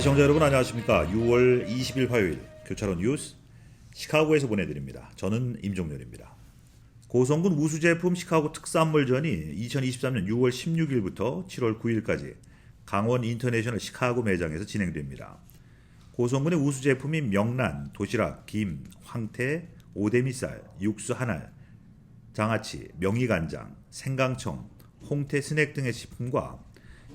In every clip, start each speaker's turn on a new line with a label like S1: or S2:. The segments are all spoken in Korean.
S1: 시청자 여러분 안녕하십니까. 6월 20일 화요일 교차로 뉴스 시카고에서 보내드립니다. 저는 임종렬입니다. 고성군 우수 제품 시카고 특산물전이 2023년 6월 16일부터 7월 9일까지 강원 인터내셔널 시카고 매장에서 진행됩니다. 고성군의 우수 제품인 명란, 도시락, 김, 황태, 오대미쌀, 육수 한알, 장아찌, 명이간장, 생강청, 홍태 스낵 등의 식품과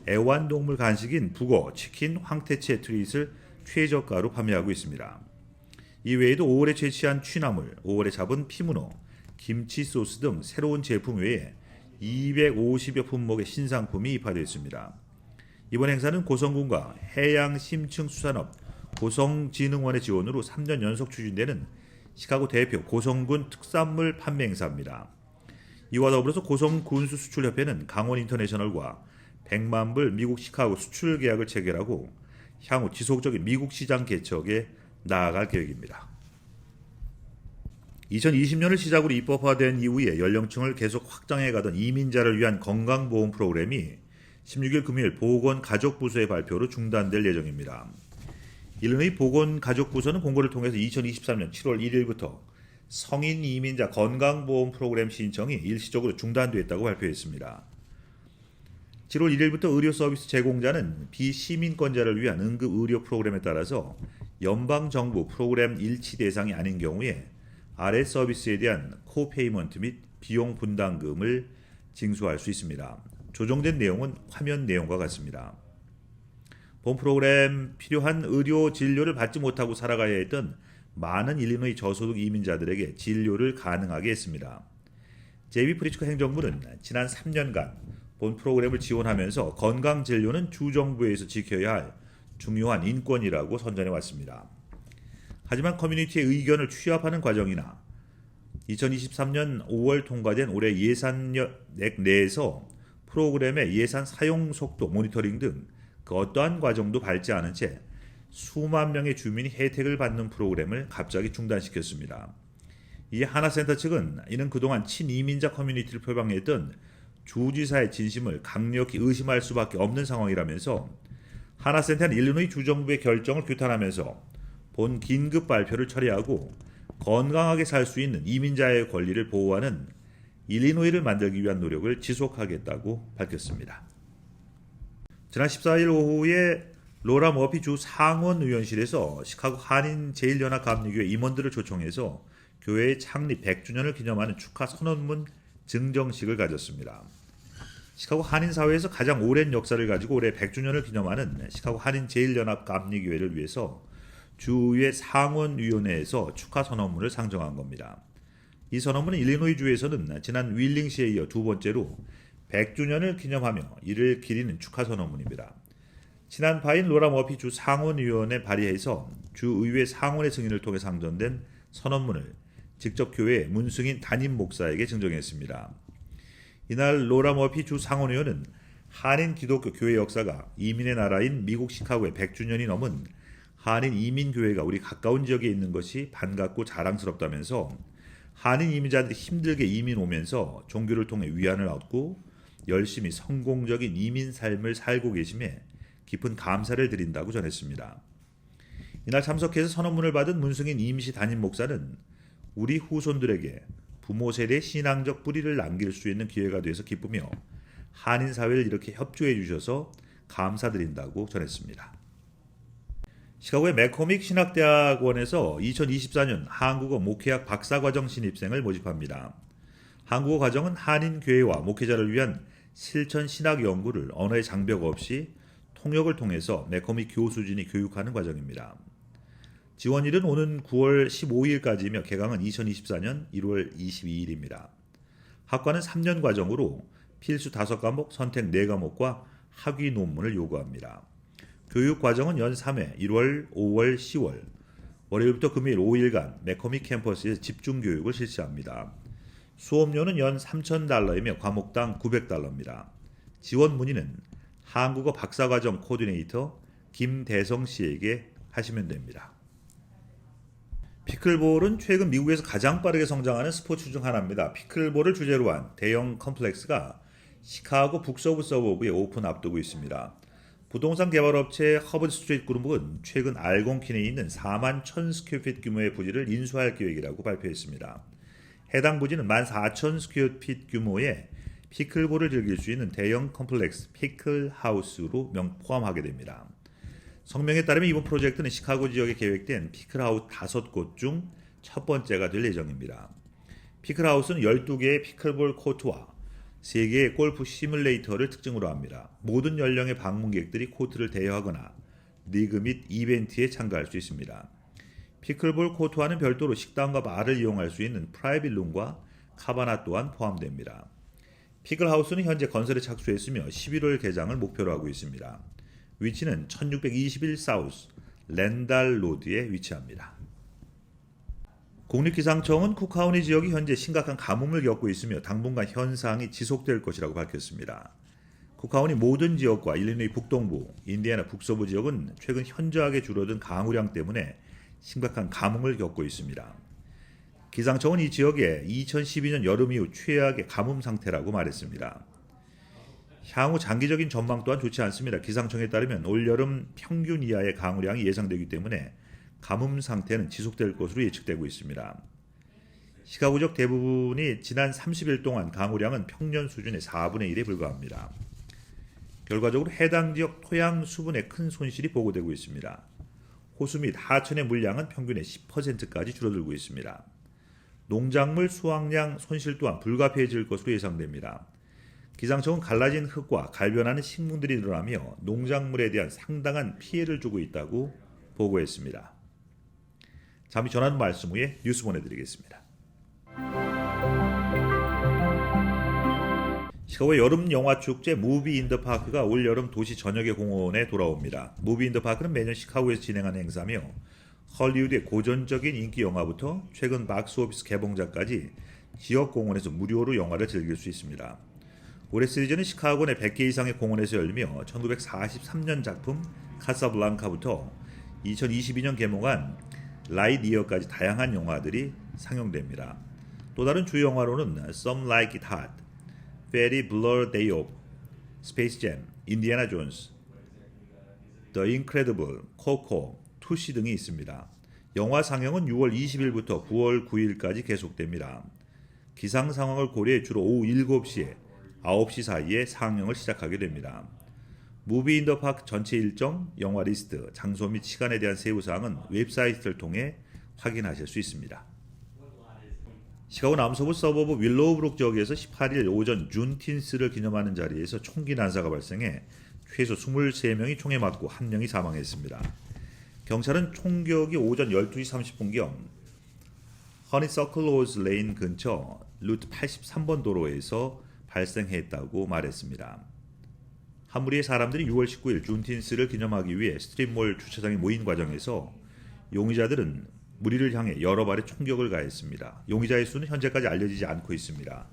S1: 애완동물 간식인 북어, 치킨, 황태채 트릿을 최저가로 판매하고 있습니다. 이외에도 5월에 채취한 취나물, 5월에 잡은 피문어, 김치 소스 등 새로운 제품 외에 250여 품목의 신상품이 입하되어 있습니다. 이번 행사는 고성군과 해양심층수산업 고성진흥원의 지원으로 3년 연속 추진되는 시카고 대표 고성군 특산물 판매 행사입니다. 이와 더불어서 고성군수수출협회는 강원 인터내셔널과 100만 불 미국 시카고 수출 계약을 체결하고 향후 지속적인 미국 시장 개척에 나아갈 계획입니다. 2020년을 시작으로 입법화된 이후에 연령층을 계속 확장해가던 이민자를 위한 건강보험 프로그램이 16일 금요일 보건가족부서의 발표로 중단될 예정입니다. 일리노이 보건가족부서는 공고를 통해서 2023년 7월 1일부터 성인 이민자 건강보험 프로그램 신청이 일시적으로 중단됐다고 발표했습니다. 7월 1일부터 의료 서비스 제공자는 비시민권자를 위한 응급 의료 프로그램에 따라서 연방정부 프로그램 일치 대상이 아닌 경우에 아래 서비스에 대한 코페이먼트 및 비용 분담금을 징수할 수 있습니다. 조정된 내용은 화면 내용과 같습니다. 본 프로그램 필요한 의료 진료를 받지 못하고 살아가야 했던 많은 일리노이 저소득 이민자들에게 진료를 가능하게 했습니다. 제이비 프리츠커 행정부는 지난 3년간 본 프로그램을 지원하면서 건강 진료는 주정부에서 지켜야 할 중요한 인권이라고 선전해 왔습니다. 하지만 커뮤니티의 의견을 취합하는 과정이나 2023년 5월 통과된 올해 예산액 내에서 프로그램의 예산 사용 속도 모니터링 등 그 어떠한 과정도 밟지 않은 채 수만 명의 주민이 혜택을 받는 프로그램을 갑자기 중단시켰습니다. 이에 하나센터 측은 이는 그동안 친이민자 커뮤니티를 표방했던 주지사의 진심을 강력히 의심할 수밖에 없는 상황이라면서 하나센터는 일리노이 주정부의 결정을 규탄하면서 본 긴급 발표를 처리하고 건강하게 살 수 있는 이민자의 권리를 보호하는 일리노이를 만들기 위한 노력을 지속하겠다고 밝혔습니다. 지난 14일 오후에 로라 머피 주 상원 의원실에서 시카고 한인 제1연합감리교회 임원들을 초청해서 교회의 창립 100주년을 기념하는 축하 선언문 증정식을 가졌습니다. 시카고 한인사회에서 가장 오랜 역사를 가지고 올해 100주년을 기념하는 시카고 한인 제1연합감리교회를 위해서 주의회 상원위원회에서 축하 선언문을 상정한 겁니다. 이 선언문은 일리노이주에서는 지난 윌링시에 이어 두 번째로 100주년을 기념하며 이를 기리는 축하 선언문입니다. 친한 바인 로라 머피 주 상원위원회 발의해서 주의회 상원의 승인을 통해 상정된 선언문을 직접 교회 문승인 담임 목사에게 증정했습니다. 이날 로라 머피 주 상원의원은 한인 기독교 교회 역사가 이민의 나라인 미국 시카고의 100주년이 넘은 한인 이민교회가 우리 가까운 지역에 있는 것이 반갑고 자랑스럽다면서 한인 이민자들이 힘들게 이민 오면서 종교를 통해 위안을 얻고 열심히 성공적인 이민 삶을 살고 계심에 깊은 감사를 드린다고 전했습니다. 이날 참석해서 선언문을 받은 문승인 임시 담임 목사는 우리 후손들에게 부모 세대의 신앙적 뿌리를 남길 수 있는 기회가 돼서 기쁘며 한인 사회를 이렇게 협조해 주셔서 감사드린다고 전했습니다. 시카고의 맥코믹 신학대학원에서 2024년 한국어 목회학 박사과정 신입생을 모집합니다. 한국어 과정은 한인 교회와 목회자를 위한 실천 신학 연구를 언어의 장벽 없이 통역을 통해서 맥코믹 교수진이 교육하는 과정입니다. 지원일은 오는 9월 15일까지이며 개강은 2024년 1월 22일입니다. 학과는 3년 과정으로 필수 5과목, 선택 4과목과 학위 논문을 요구합니다. 교육 과정은 연 3회 1월, 5월, 10월 월요일부터 금요일 5일간 맥코믹 캠퍼스에서 집중 교육을 실시합니다. 수업료는 연 $3,000이며 과목당 $900입니다. 지원 문의는 한국어 박사과정 코디네이터 김대성 씨에게 하시면 됩니다. 피클볼은 최근 미국에서 가장 빠르게 성장하는 스포츠 중 하나입니다. 피클볼을 주제로 한 대형 컴플렉스가 시카고 북서부 서버브에 오픈 앞두고 있습니다. 부동산 개발업체 허버드 스트리트 그룹은 최근 알곤킨에 있는 4만 1,000 스퀘어핏 규모의 부지를 인수할 계획이라고 발표했습니다. 해당 부지는 14,000 스퀘어핏 규모의 피클볼을 즐길 수 있는 대형 컴플렉스 피클하우스로 포함하게 됩니다. 성명에 따르면 이번 프로젝트는 시카고 지역에 계획된 피클하우스 5곳 중 첫 번째가 될 예정입니다. 피클하우스는 12개의 피클볼 코트와 3개의 골프 시뮬레이터를 특징으로 합니다. 모든 연령의 방문객들이 코트를 대여하거나 리그 및 이벤트에 참가할 수 있습니다. 피클볼 코트와는 별도로 식당과 바를 이용할 수 있는 프라이빗 룸과 카바나 또한 포함됩니다. 피클하우스는 현재 건설에 착수했으며 11월 개장을 목표로 하고 있습니다. 위치는 1621 사우스 랜달 로드에 위치합니다. 국립기상청은 쿡카운티 지역이 현재 심각한 가뭄을 겪고 있으며 당분간 현상이 지속될 것이라고 밝혔습니다. 쿡카운티 모든 지역과 일리노이 북동부, 인디애나 북서부 지역은 최근 현저하게 줄어든 강우량 때문에 심각한 가뭄을 겪고 있습니다. 기상청은 이 지역에 2012년 여름 이후 최악의 가뭄 상태라고 말했습니다. 향후 장기적인 전망 또한 좋지 않습니다. 기상청에 따르면 올여름 평균 이하의 강우량이 예상되기 때문에 가뭄 상태는 지속될 것으로 예측되고 있습니다. 시카고 지역 대부분이 지난 30일 동안 강우량은 평년 수준의 4분의 1에 불과합니다. 결과적으로 해당 지역 토양 수분에 큰 손실이 보고되고 있습니다. 호수 및 하천의 물량은 평균의 10%까지 줄어들고 있습니다. 농작물 수확량 손실 또한 불가피해질 것으로 예상됩니다. 기상청은 갈라진 흙과 갈변하는 식물들이 늘어나며 농작물에 대한 상당한 피해를 주고 있다고 보고했습니다. 잠시 전하는 말씀 후에 뉴스 보내드리겠습니다. 시카고의 여름 영화 축제 무비 인 더 파크가 올 여름 도시 전역의 공원에 돌아옵니다. 무비 인 더 파크는 매년 시카고에서 진행하는 행사며 헐리우드의 고전적인 인기 영화부터 최근 박스오피스 개봉작까지 지역 공원에서 무료로 영화를 즐길 수 있습니다. 올해 시리즈는 시카고 내 100개 이상의 공원에서 열리며 1943년 작품 카사블랑카부터 2022년 개봉한 라이디어까지 다양한 영화들이 상영됩니다. 또 다른 주요 영화로는 Some Like It Hot, Ferris Bueller's Day Off, Space Jam, 인디애나 존스, The Incredible, Coco, 투시 등이 있습니다. 영화 상영은 6월 20일부터 9월 9일까지 계속됩니다. 기상 상황을 고려해 주로 오후 7시에 9시 사이에 상영을 시작하게 됩니다. 무비 인 더 파크 전체 일정, 영화 리스트, 장소 및 시간에 대한 세부사항은 웹사이트를 통해 확인하실 수 있습니다. 시카고 남서부 서버브 윌로우브룩 지역에서 18일 오전 준틴스를 기념하는 자리에서 총기 난사가 발생해 최소 23명이 총에 맞고 1명이 사망했습니다. 경찰은 총격이 오전 12시 30분경 허니서클로즈 레인 근처 루트 83번 도로에서 발생했다고 말했습니다. 한 무리의 사람들이 6월 19일 준틴스를 기념하기 위해 스트릿몰 주차장에 모인 과정에서 용의자들은 무리를 향해 여러 발의 총격을 가했습니다. 용의자의 수는 현재까지 알려지지 않고 있습니다.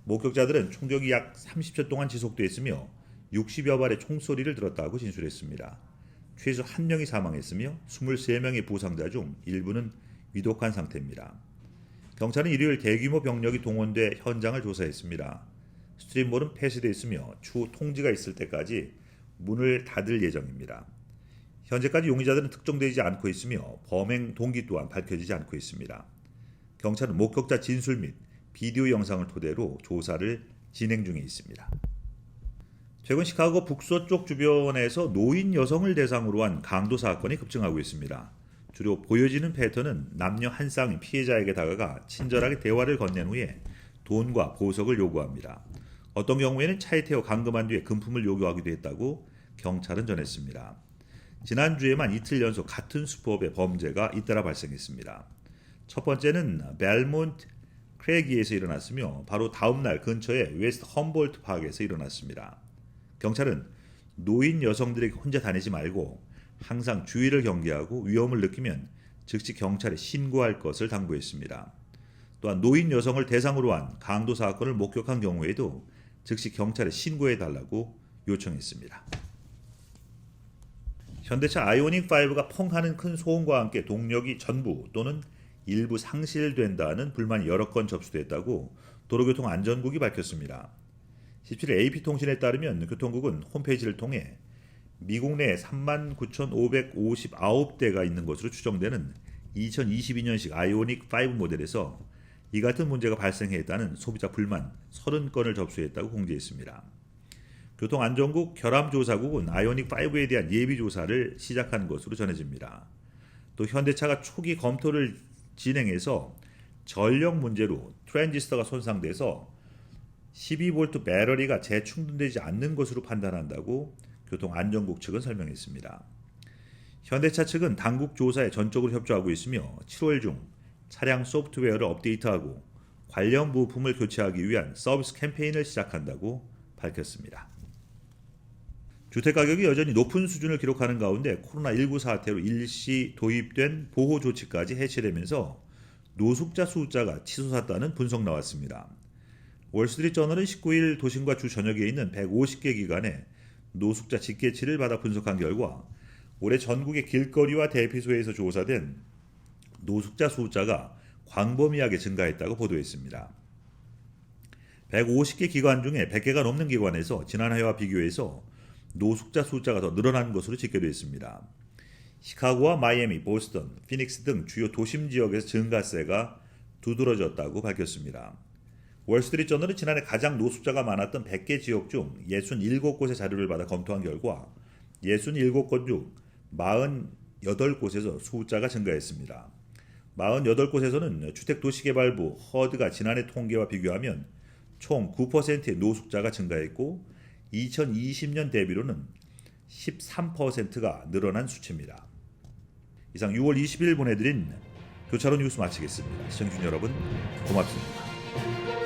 S1: 목격자들은 총격이 약 30초 동안 지속됐으며 60여 발의 총소리를 들었다고 진술했습니다. 최소 1명이 사망했으며 23명의 부상자 중 일부는 위독한 상태입니다. 경찰은 일요일 대규모 병력이 동원돼 현장을 조사했습니다. 스트릿몰은 폐쇄되어 있으며 추후 통지가 있을 때까지 문을 닫을 예정입니다. 현재까지 용의자들은 특정되지 않고 있으며 범행 동기 또한 밝혀지지 않고 있습니다. 경찰은 목격자 진술 및 비디오 영상을 토대로 조사를 진행 중에 있습니다. 최근 시카고 북서쪽 주변에서 노인 여성을 대상으로 한 강도 사건이 급증하고 있습니다. 주로 보여지는 패턴은 남녀 한 쌍이 피해자에게 다가가 친절하게 대화를 건넨 후에 돈과 보석을 요구합니다. 어떤 경우에는 차에 태워 감금한 뒤에 금품을 요구하기도 했다고 경찰은 전했습니다. 지난주에만 이틀 연속 같은 수법의 범죄가 잇따라 발생했습니다. 첫 번째는 벨몬트 크레기에서 일어났으며 바로 다음 날 근처의 웨스트 험볼트 파크에서 일어났습니다. 경찰은 노인 여성들에게 혼자 다니지 말고 항상 주의를 경계하고 위험을 느끼면 즉시 경찰에 신고할 것을 당부했습니다. 또한 노인 여성을 대상으로 한 강도 사건을 목격한 경우에도 즉시 경찰에 신고해달라고 요청했습니다. 현대차 아이오닉5가 펑 하는 큰 소음과 함께 동력이 전부 또는 일부 상실된다는 불만이 여러 건 접수됐다고 도로교통안전국이 밝혔습니다. 17일 AP통신에 따르면 교통국은 홈페이지를 통해 미국 내에 39,559대가 있는 것으로 추정되는 2022년식 아이오닉 5 모델에서 이 같은 문제가 발생했다는 소비자 불만 30건을 접수했다고 공지했습니다. 교통안전국 결함조사국은 아이오닉 5에 대한 예비조사를 시작한 것으로 전해집니다. 또 현대차가 초기 검토를 진행해서 전력 문제로 트랜지스터가 손상돼서 12V 배터리가 재충전되지 않는 것으로 판단한다고 교통안전국 측은 설명했습니다. 현대차 측은 당국 조사에 전적으로 협조하고 있으며 7월 중 차량 소프트웨어를 업데이트하고 관련 부품을 교체하기 위한 서비스 캠페인을 시작한다고 밝혔습니다. 주택가격이 여전히 높은 수준을 기록하는 가운데 코로나19 사태로 일시 도입된 보호 조치까지 해체되면서 노숙자 숫자가 치솟았다는 분석 나왔습니다. 월스트리트저널은 19일 도심과 주 전역에 있는 150개 기관에 노숙자 직계치를 받아 분석한 결과 올해 전국의 길거리와 대피소에서 조사된 노숙자 숫자가 광범위하게 증가했다고 보도했습니다. 150개 기관 중에 100개가 넘는 기관에서 지난해와 비교해서 노숙자 숫자가 더 늘어난 것으로 집계됐습니다. 시카고와 마이애미, 보스턴, 피닉스 등 주요 도심 지역에서 증가세가 두드러졌다고 밝혔습니다. 월스트리트저널은 지난해 가장 노숙자가 많았던 100개 지역 중 67곳의 자료를 받아 검토한 결과 67곳 중 48곳에서 숫자가 증가했습니다. 48곳에서는 주택도시개발부 HUD가 지난해 통계와 비교하면 총 9%의 노숙자가 증가했고 2020년 대비로는 13%가 늘어난 수치입니다. 이상 6월 20일 보내드린 교차로 뉴스 마치겠습니다. 시청해주신 여러분 고맙습니다.